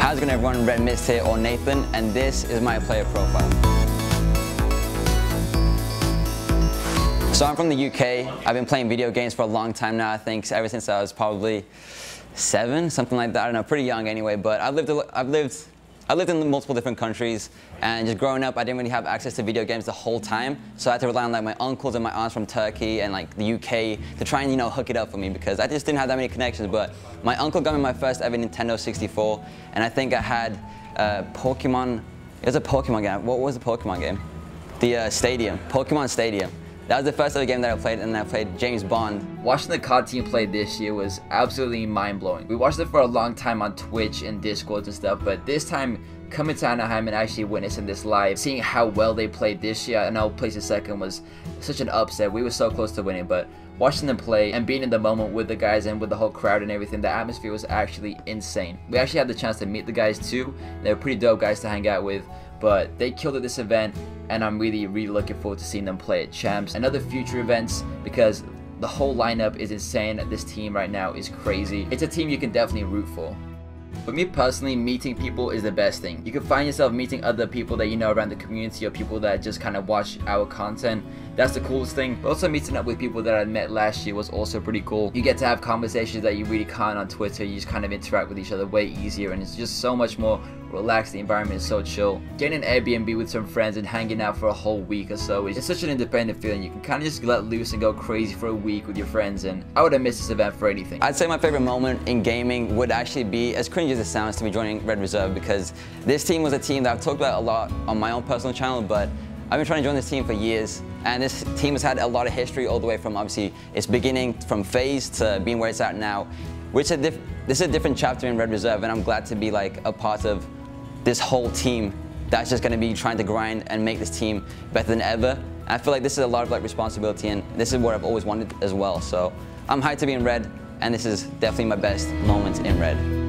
How's it going everyone, Red MIIZT here, or Nathan, and this is my player profile. So I'm from the UK. I've been playing video games for a long time now, I think ever since I was probably 7, something like that. I don't know, pretty young anyway, but I've lived in multiple different countries, and just growing up I didn't really have access to video games the whole time, so I had to rely on like my uncles and my aunts from Turkey and like the UK to try and hook it up for me, because I just didn't have that many connections. But my uncle got me my first ever Nintendo 64, and I think I had Pokemon. It was a Pokemon game. What was the Pokemon game? The Stadium. Pokemon Stadium. That was the first ever game that I played, and then I played James Bond. Watching the COD team play this year was absolutely mind-blowing. We watched it for a long time on Twitch and Discords and stuff, but this time, coming to Anaheim and actually witnessing this live, seeing how well they played this year, I know placing second was such an upset. We were so close to winning, but watching them play and being in the moment with the guys and with the whole crowd and everything, the atmosphere was actually insane. We actually had the chance to meet the guys too. They were pretty dope guys to hang out with, but they killed at this event, and I'm really looking forward to seeing them play at Champs and other future events, because the whole lineup is insane. This team right now is crazy. It's a team you can definitely root for. For me personally, meeting people is the best thing. You can find yourself meeting other people that you know around the community, or people that just kind of watch our content. That's the coolest thing. But also meeting up with people that I met last year was also pretty cool. You get to have conversations that you really can't on Twitter. You just kind of interact with each other way easier, and it's just so much more relaxed. The environment is so chill. Getting an Airbnb with some friends and hanging out for a whole week or so is such an independent feeling. You can kind of just let loose and go crazy for a week with your friends, and I would have missed this event for anything. I'd say my favorite moment in gaming would actually be, as cringy as it sounds, to be joining Red Reserve, because this team was a team that I've talked about a lot on my own personal channel, but I've been trying to join this team for years, and this team has had a lot of history all the way from obviously its beginning from FaZe to being where it's at now. This is a different chapter in Red Reserve, and I'm glad to be like a part of this whole team that's just going to be trying to grind and make this team better than ever. And I feel like this is a lot of like responsibility, and this is what I've always wanted as well. So I'm hyped to be in Red, and this is definitely my best moment in Red.